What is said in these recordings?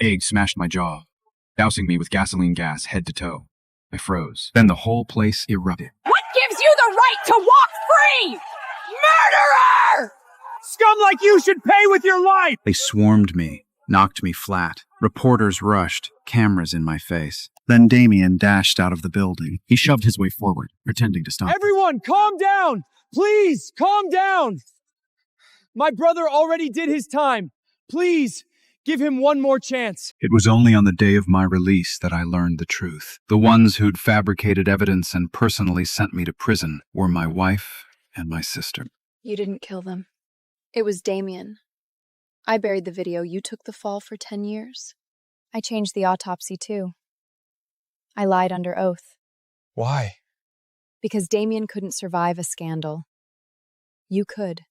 egg smashed my jaw, dousing me with gasoline gas head to toe. I froze. Then the whole place erupted. What gives you the right to walk free? Murderer! Scum like you should pay with your life! They swarmed me, knocked me flat. Reporters rushed, cameras in my face. Then Damien dashed out of the building. He shoved his way forward, pretending to stop. Everyone, calm down! Please, calm down! My brother already did his time. Please, give him one more chance. It was only on the day of my release that I learned the truth. The ones who'd fabricated evidence and personally sent me to prison were my wife and my sister. You didn't kill them. It was Damien. I buried the video. You took the fall for 10 years. I changed the autopsy, too. I lied under oath. Why? Because Damien couldn't survive a scandal. You could.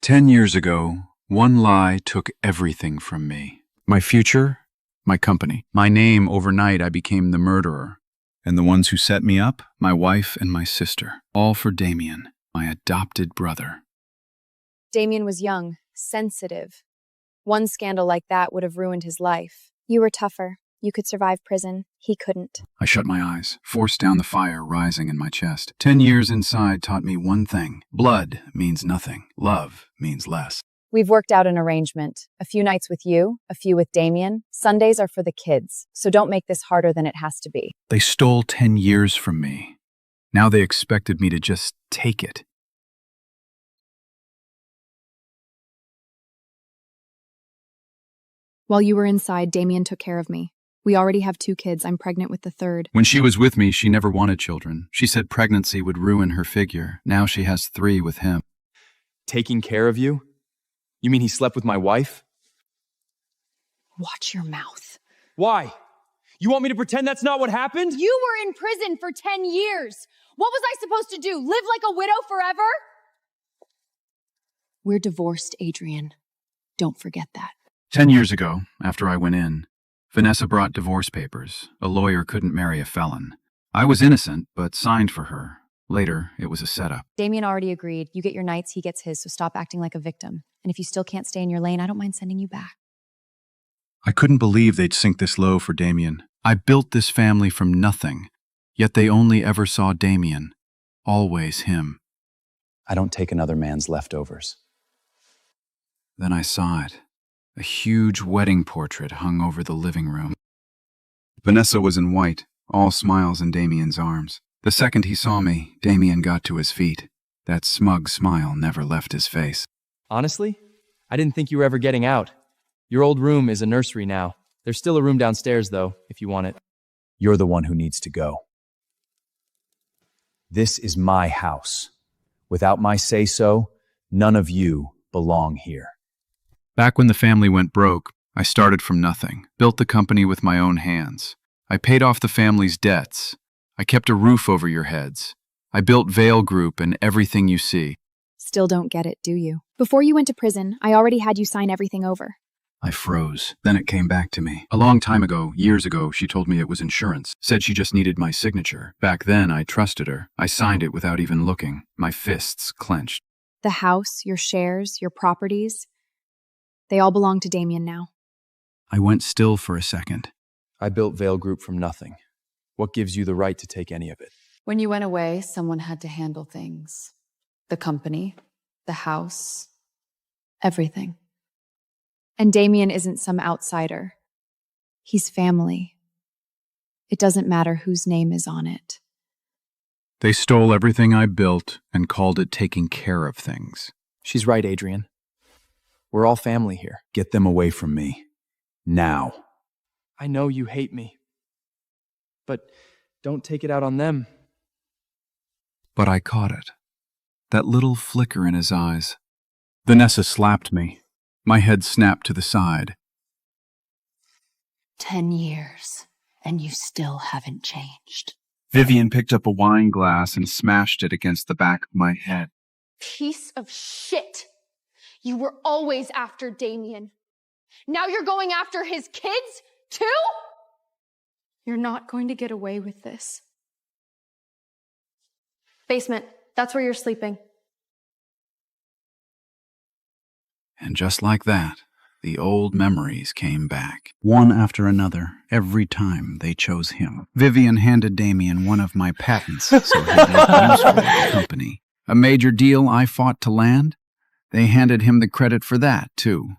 10 years ago, one lie took everything from me. My future, my company. My name. Overnight, I became the murderer. And the ones who set me up, my wife and my sister. All for Damien, my adopted brother. Damien was young, sensitive. One scandal like that would have ruined his life. You were tougher. You could survive prison. He couldn't. I shut my eyes, forced down the fire rising in my chest. 10 years inside taught me one thing. Blood means nothing. Love means less. We've worked out an arrangement. A few nights with you, a few with Damien. Sundays are for the kids, so don't make this harder than it has to be. They stole 10 years from me. Now they expected me to just take it. While you were inside, Damien took care of me. We already have 2 kids. I'm pregnant with the 3rd. When she was with me, she never wanted children. She said pregnancy would ruin her figure. Now she has 3 with him. Taking care of you? You mean he slept with my wife? Watch your mouth. Why? You want me to pretend that's not what happened? You were in prison for 10 years. What was I supposed to do? Live like a widow forever? We're divorced, Adrian. Don't forget that. 10 years ago, after I went in, Vanessa brought divorce papers. A lawyer couldn't marry a felon. I was innocent, but signed for her. Later, it was a setup. Damien already agreed. You get your nights, he gets his, so stop acting like a victim. And if you still can't stay in your lane, I don't mind sending you back. I couldn't believe they'd sink this low for Damien. I built this family from nothing, yet they only ever saw Damien. Always him. I don't take another man's leftovers. Then I saw it. A huge wedding portrait hung over the living room. Vanessa was in white, all smiles in Damien's arms. The second he saw me, Damien got to his feet. That smug smile never left his face. Honestly, I didn't think you were ever getting out. Your old room is a nursery now. There's still a room downstairs, though, if you want it. You're the one who needs to go. This is my house. Without my say-so, none of you belong here. Back when the family went broke, I started from nothing, built the company with my own hands. I paid off the family's debts. I kept a roof over your heads. I built Vale Group and everything you see. Still don't get it, do you? Before you went to prison, I already had you sign everything over. I froze. Then it came back to me. A long time ago, years ago, she told me it was insurance. Said she just needed my signature. Back then, I trusted her. I signed it without even looking. My fists clenched. The house, your shares, your properties, they all belong to Damien now. I went still for a second. I built Vale Group from nothing. What gives you the right to take any of it? When you went away, someone had to handle things. The company, the house, everything. And Damien isn't some outsider. He's family. It doesn't matter whose name is on it. They stole everything I built and called it taking care of things. She's right, Adrian. We're all family here. Get them away from me. Now. I know you hate me. But don't take it out on them. But I caught it. That little flicker in his eyes. Vanessa slapped me. My head snapped to the side. 10 years, and you still haven't changed. Vivian picked up a wine glass and smashed it against the back of my head. Piece of shit. You were always after Damien. Now you're going after his kids, too? You're not going to get away with this. Basement, that's where you're sleeping. And just like that, The old memories came back, one after another, every time they chose him. Vivian handed Damien one of my patents so he'd make useful of the company. A major deal I fought to land? They handed him the credit for that, too.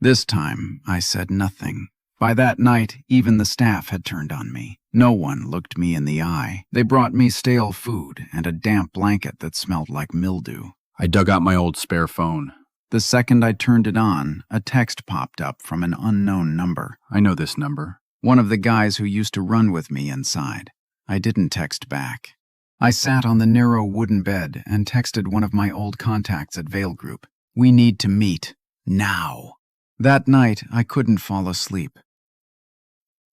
This time, I said nothing. By that night, even the staff had turned on me. No one looked me in the eye. They brought me stale food and a damp blanket that smelled like mildew. I dug out my old spare phone. The second I turned it on, a text popped up from an unknown number. I know this number. One of the guys who used to run with me inside. I didn't text back. I sat on the narrow wooden bed and texted one of my old contacts at Vale Group. We need to meet. Now. That night, I couldn't fall asleep.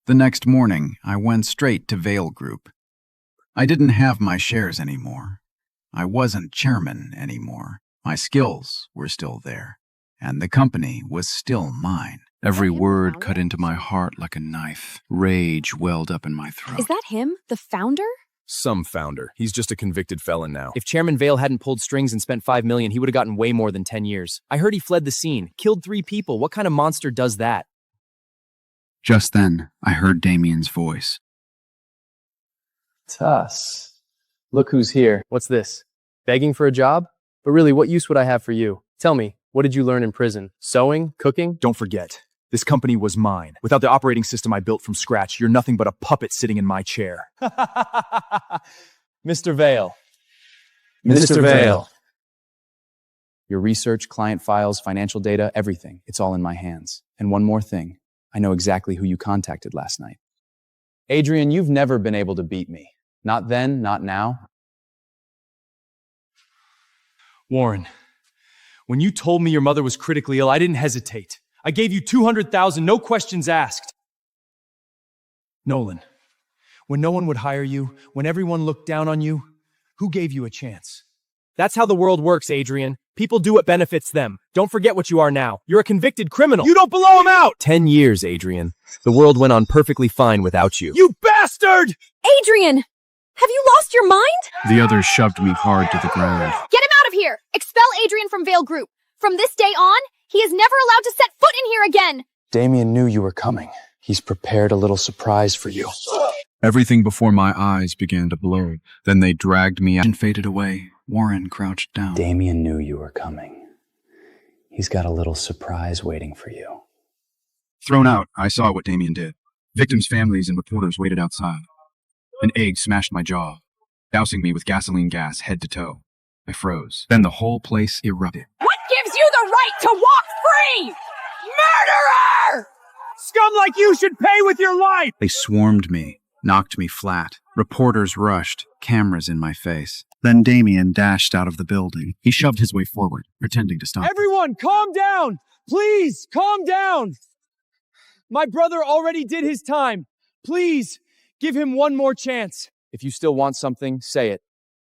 The next morning, I went straight to Vale Group. I didn't have my shares anymore. I wasn't chairman anymore. My skills were still there, and the company was still mine. Every word cut into my heart like a knife. Rage welled up in my throat. Is that him? The founder? Some founder. He's just a convicted felon now. If Chairman Vale hadn't pulled strings and spent $5 million, he would have gotten way more than 10 years. I heard he fled the scene, killed 3 people. What kind of monster does that? Just then, I heard Damien's voice. It's us. Look who's here. What's this? Begging for a job? But really, what use would I have for you? Tell me, what did you learn in prison? Sewing? Cooking? Don't forget, this company was mine. Without the operating system I built from scratch, you're nothing but a puppet sitting in my chair. Mr. Vale. Mr. Vale. Your research, client files, financial data, everything. It's all in my hands. And one more thing. I know exactly who you contacted last night. Adrian, you've never been able to beat me. Not then, not now. Warren, when you told me your mother was critically ill, I didn't hesitate. I gave you $200,000, no questions asked. Nolan, when no one would hire you, when everyone looked down on you, who gave you a chance? That's how the world works, Adrian. People do what benefits them. Don't forget what you are now. You're a convicted criminal. You don't blow him out! 10 years, Adrian. The world went on perfectly fine without you. You bastard! Adrian! Have you lost your mind? The others shoved me hard to the ground. Get him out of here! Expel Adrian from Vale Group. From this day on, he is never allowed to set foot in here again! Damien knew you were coming. He's prepared a little surprise for you. Everything before my eyes began to blur. Then they dragged me out and faded away. Warren crouched down. Damien knew you were coming. He's got a little surprise waiting for you. Thrown out, I saw what Damien did. Victims' families and reporters waited outside. An egg smashed my jaw, dousing me with gasoline gas head to toe. I froze. Then the whole place erupted. What gives you the right to walk free? Murderer! Scum like you should pay with your life! They swarmed me, knocked me flat. Reporters rushed, cameras in my face. Then Damien dashed out of the building. He shoved his way forward, pretending to stop. Everyone, calm down! Please, calm down! My brother already did his time. Please, give him one more chance. If you still want something, say it.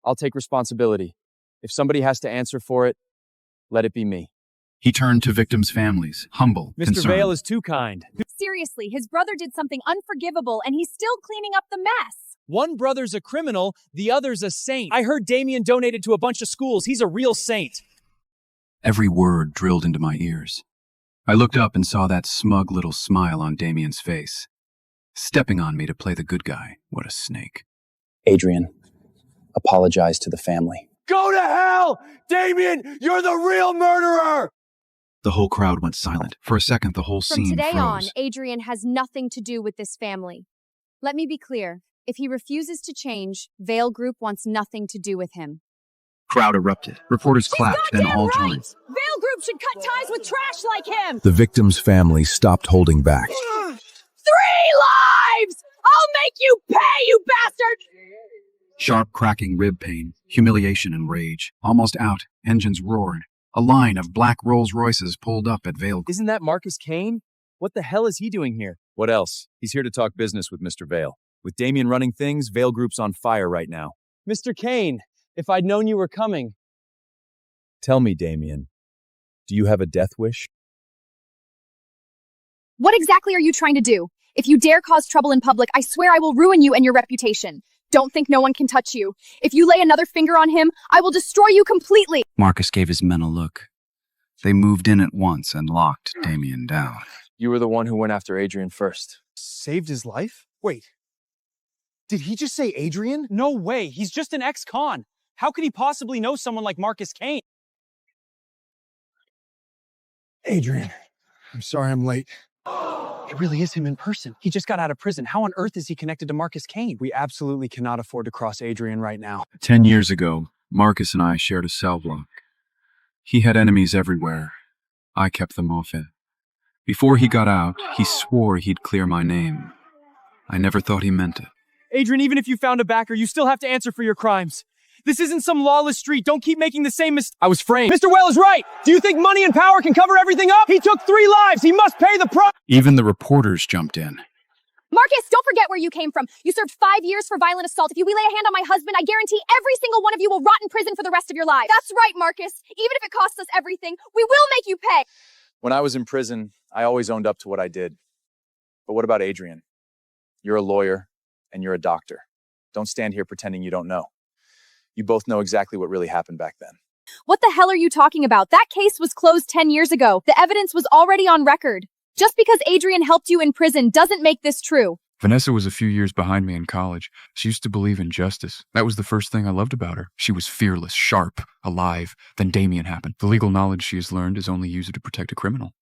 I'll take responsibility. If somebody has to answer for it, let it be me. He turned to victims' families, humble, Mr. concerned. Vale is too kind. Seriously, his brother did something unforgivable and he's still cleaning up the mess. One brother's a criminal, the other's a saint. I heard Damien donated to a bunch of schools. He's a real saint. Every word drilled into my ears. I looked up and saw that smug little smile on Damien's face. Stepping on me to play the good guy. What a snake. Adrian, apologize to the family. Go to hell! Damien, you're the real murderer! The whole crowd went silent. For a second, the whole From scene today on, froze. Adrian has nothing to do with this family. Let me be clear. If he refuses to change, Vale Group wants nothing to do with him. Crowd erupted. Reporters clapped, then all joined. Vale Group should cut ties with trash like him. The victim's family stopped holding back. 3 lives! I'll make you pay, you bastard! Sharp cracking rib pain, humiliation and rage. Almost out, engines roared. A line of black Rolls Royces pulled up at Vale. Isn't that Marcus Kane? What the hell is he doing here? What else? He's here to talk business with Mr. Vale. With Damien running things, Vale Group's on fire right now. Mr. Kane, if I'd known you were coming. Tell me, Damien, do you have a death wish? What exactly are you trying to do? If you dare cause trouble in public, I swear I will ruin you and your reputation. Don't think no one can touch you. If you lay another finger on him, I will destroy you completely. Marcus gave his men a look. They moved in at once and locked Damien down. You were the one who went after Adrian first. Saved his life? Wait. Did he just say Adrian? No way. He's just an ex-con. How could he possibly know someone like Marcus Kane? Adrian, I'm sorry I'm late. It really is him in person. He just got out of prison. How on earth is he connected to Marcus Kane? We absolutely cannot afford to cross Adrian right now. 10 years ago, Marcus and I shared a cell block. He had enemies everywhere. I kept them off it. Before he got out, he swore he'd clear my name. I never thought he meant it. Adrian, even if you found a backer, you still have to answer for your crimes. This isn't some lawless street. Don't keep making the same mistake. I was framed. Mr. Whale is right. Do you think money and power can cover everything up? He took 3 lives. He must pay the price. Even the reporters jumped in. Marcus, don't forget where you came from. You served 5 years for violent assault. If you lay a hand on my husband, I guarantee every single one of you will rot in prison for the rest of your lives. That's right, Marcus. Even if it costs us everything, we will make you pay. When I was in prison, I always owned up to what I did. But what about Adrian? You're a lawyer and you're a doctor. Don't stand here pretending you don't know. You both know exactly what really happened back then. What the hell are you talking about? That case was closed 10 years ago. The evidence was already on record. Just because Adrian helped you in prison doesn't make this true. Vanessa was a few years behind me in college. She used to believe in justice. That was the first thing I loved about her. She was fearless, sharp, alive. Then Damien happened. The legal knowledge she has learned is only used to protect a criminal.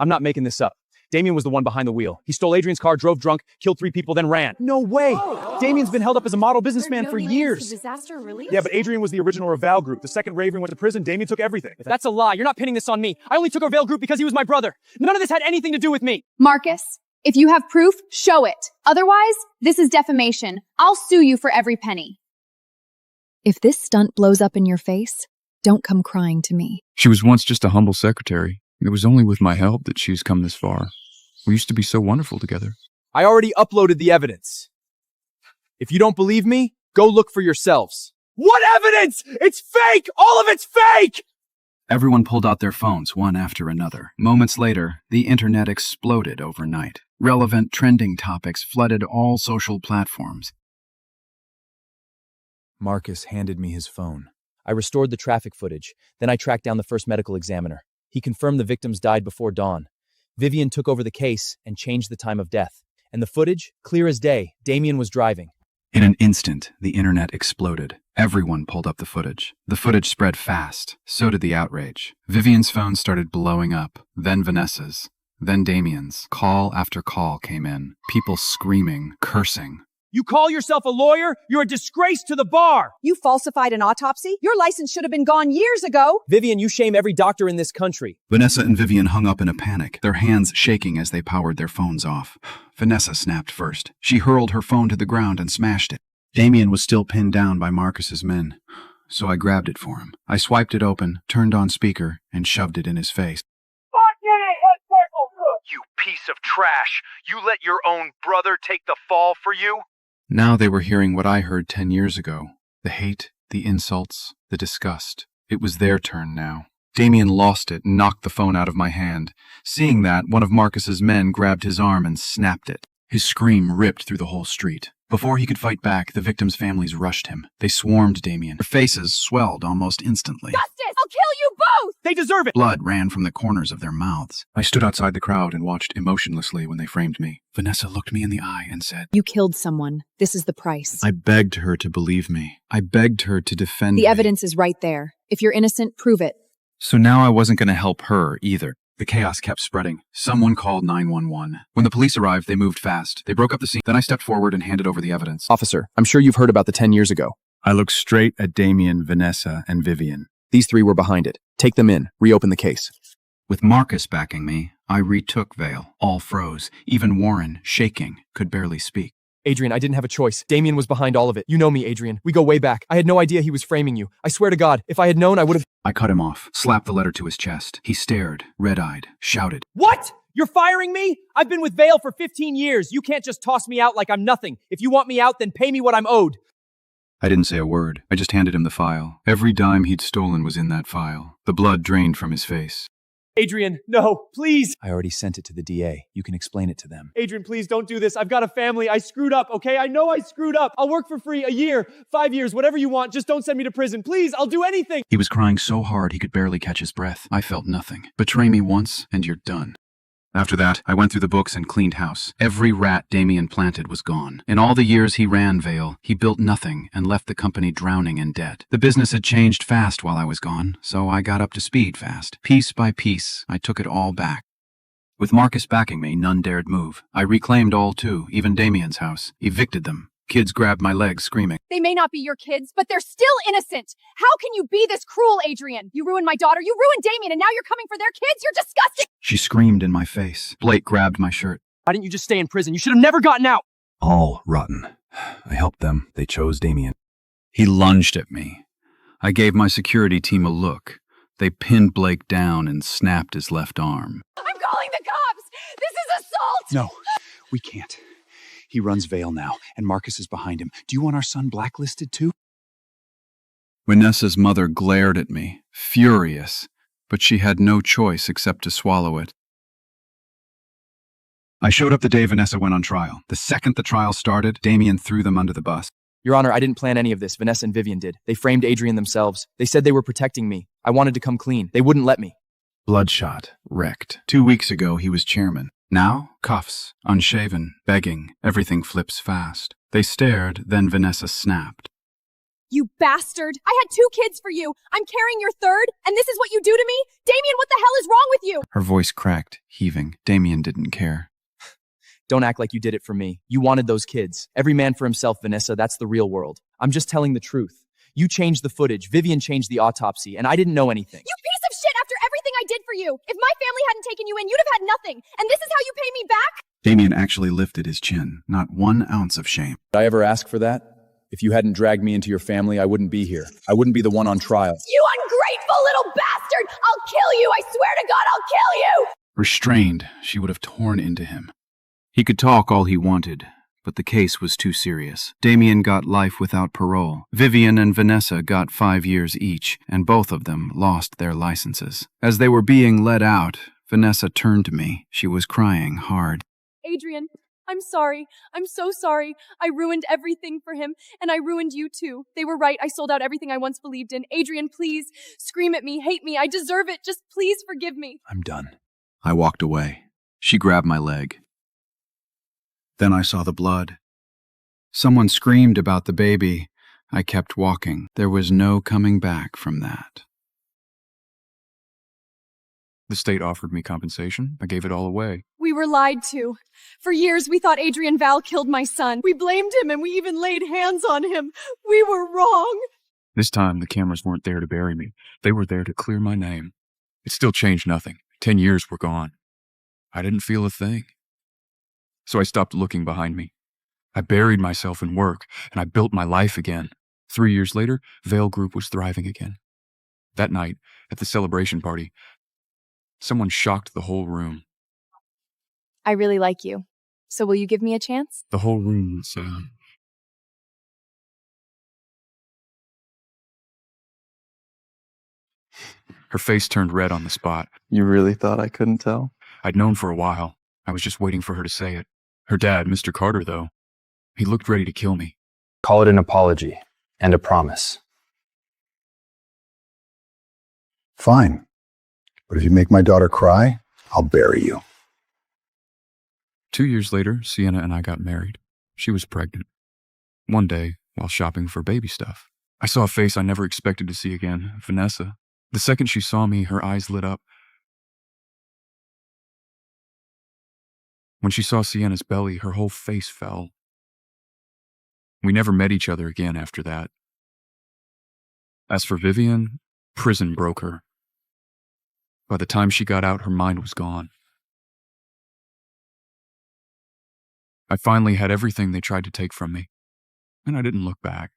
I'm not making this up. Damien was the one behind the wheel. He stole Adrian's car, drove drunk, killed 3 people, then ran. No way! Damien's been held up as a model businessman for years. Disaster relief? Yeah, but Adrian was the original Reval group. The second Raven went to prison, Damien took everything. That's a lie. You're not pinning this on me. I only took Reval group because he was my brother. None of this had anything to do with me. Marcus, if you have proof, show it. Otherwise, this is defamation. I'll sue you for every penny. If this stunt blows up in your face, don't come crying to me. She was once just a humble secretary. It was only with my help that she's come this far. We used to be so wonderful together. I already uploaded the evidence. If you don't believe me, go look for yourselves. What evidence? It's fake! All of it's fake! Everyone pulled out their phones, one after another. Moments later, the internet exploded overnight. Relevant, trending topics flooded all social platforms. Marcus handed me his phone. I restored the traffic footage. Then I tracked down the first medical examiner. He confirmed the victims died before dawn. Vivian took over the case and changed the time of death. And the footage, clear as day, Damien was driving. In an instant, the internet exploded. Everyone pulled up the footage. The footage spread fast. So did the outrage. Vivian's phone started blowing up, then Vanessa's, then Damien's. Call after call came in. People screaming, cursing. You call yourself a lawyer? You're a disgrace to the bar! You falsified an autopsy? Your license should have been gone years ago. Vivian, you shame every doctor in this country. Vanessa and Vivian hung up in a panic, their hands shaking as they powered their phones off. Vanessa snapped first. She hurled her phone to the ground and smashed it. Damien was still pinned down by Marcus's men, so I grabbed it for him. I swiped it open, turned on speaker, and shoved it in his face. You piece of trash! You let your own brother take the fall for you? Now they were hearing what I heard 10 years ago. The hate, the insults, the disgust. It was their turn now. Damien lost it and knocked the phone out of my hand. Seeing that, one of Marcus's men grabbed his arm and snapped it. His scream ripped through the whole street. Before he could fight back, the victims' families rushed him. They swarmed Damien. Their faces swelled almost instantly. Justice! I'll kill you both! They deserve it! Blood ran from the corners of their mouths. I stood outside the crowd and watched emotionlessly when they framed me. Vanessa looked me in the eye and said, You killed someone. This is the price. I begged her to believe me. I begged her to defend me. The evidence is right there. If you're innocent, prove it. So now I wasn't going to help her either. The chaos kept spreading. Someone called 911. When the police arrived, they moved fast. They broke up the scene. Then I stepped forward and handed over the evidence. Officer, I'm sure you've heard about the 10 years ago. I looked straight at Damien, Vanessa, and Vivian. These 3 were behind it. Take them in. Reopen the case. With Marcus backing me, I retook Vale. All froze. Even Warren, shaking, could barely speak. Adrian, I didn't have a choice. Damien was behind all of it. You know me, Adrian. We go way back. I had no idea he was framing you. I swear to God, if I had known, I would have— I cut him off, slapped the letter to his chest. He stared, red-eyed, shouted. What? You're firing me? I've been with Vale for 15 years. You can't just toss me out like I'm nothing. If you want me out, then pay me what I'm owed. I didn't say a word. I just handed him the file. Every dime he'd stolen was in that file. The blood drained from his face. Adrian, no, please. I already sent it to the DA. You can explain it to them. Adrian, please don't do this. I've got a family. I screwed up, okay? I know I screwed up. I'll work for free a year, 5 years, whatever you want. Just don't send me to prison. Please, I'll do anything. He was crying so hard he could barely catch his breath. I felt nothing. Betray me once, and you're done. After that, I went through the books and cleaned house. Every rat Damien planted was gone. In all the years he ran Vale, he built nothing and left the company drowning in debt. The business had changed fast while I was gone, so I got up to speed fast. Piece by piece, I took it all back. With Marcus backing me, none dared move. I reclaimed all too, even Damien's house. Evicted them. Kids grabbed my legs, screaming. They may not be your kids, but they're still innocent. How can you be this cruel, Adrian? You ruined my daughter, you ruined Damien, and now you're coming for their kids? You're disgusting! She screamed in my face. Blake grabbed my shirt. Why didn't you just stay in prison? You should have never gotten out. All rotten. I helped them. They chose Damien. He lunged at me. I gave my security team a look. They pinned Blake down and snapped his left arm. I'm calling the cops! This is assault! No, we can't. He runs Vale now, and Marcus is behind him. Do you want our son blacklisted too? Vanessa's mother glared at me, furious, but she had no choice except to swallow it. I showed up the day Vanessa went on trial. The second the trial started, Damien threw them under the bus. Your Honor, I didn't plan any of this. Vanessa and Vivian did. They framed Adrian themselves. They said they were protecting me. I wanted to come clean. They wouldn't let me. Bloodshot, wrecked. 2 weeks ago, he was chairman. Now, cuffs, unshaven, begging. Everything flips fast. They stared, then Vanessa snapped. You bastard! I had 2 kids for you! I'm carrying your third, and this is what you do to me? Damien, what the hell is wrong with you? Her voice cracked, heaving. Damien didn't care. Don't act like you did it for me. You wanted those kids. Every man for himself, Vanessa. That's the real world. I'm just telling the truth. You changed the footage, Vivian changed the autopsy, and I didn't know anything. You piece of shit after everything I did for you! If my family hadn't taken you in, you'd have had nothing, and this is how you pay me back? Damien actually lifted his chin, not 1 ounce of shame. Did I ever ask for that? If you hadn't dragged me into your family, I wouldn't be here. I wouldn't be the one on trial. You ungrateful little bastard! I'll kill you! I swear to God, I'll kill you! Restrained, she would have torn into him. He could talk all he wanted, but the case was too serious. Damien got life without parole. Vivian and Vanessa got 5 years each, and both of them lost their licenses. As they were being let out, Vanessa turned to me. She was crying hard. Adrian, I'm sorry. I'm so sorry. I ruined everything for him, and I ruined you too. They were right. I sold out everything I once believed in. Adrian, please, scream at me, hate me. I deserve it. Just please forgive me. I'm done. I walked away. She grabbed my leg. Then I saw the blood. Someone screamed about the baby. I kept walking. There was no coming back from that. The state offered me compensation. I gave it all away. We were lied to. For years, we thought Adrian Val killed my son. We blamed him and we even laid hands on him. We were wrong. This time, the cameras weren't there to bury me. They were there to clear my name. It still changed nothing. 10 years were gone. I didn't feel a thing. So I stopped looking behind me. I buried myself in work, and I built my life again. 3 years later, Vale Group was thriving again. That night, at the celebration party, someone shocked the whole room. I really like you. So will you give me a chance? The whole room was, Her face turned red on the spot. You really thought I couldn't tell? I'd known for a while. I was just waiting for her to say it. Her dad, Mr. Carter, though, he looked ready to kill me. Call it an apology and a promise. Fine. But if you make my daughter cry, I'll bury you. 2 years later, Sienna and I got married. She was pregnant. One day, while shopping for baby stuff, I saw a face I never expected to see again, Vanessa. The second she saw me, her eyes lit up. When she saw Sienna's belly, her whole face fell. We never met each other again after that. As for Vivian, prison broke her. By the time she got out, her mind was gone. I finally had everything they tried to take from me, and I didn't look back.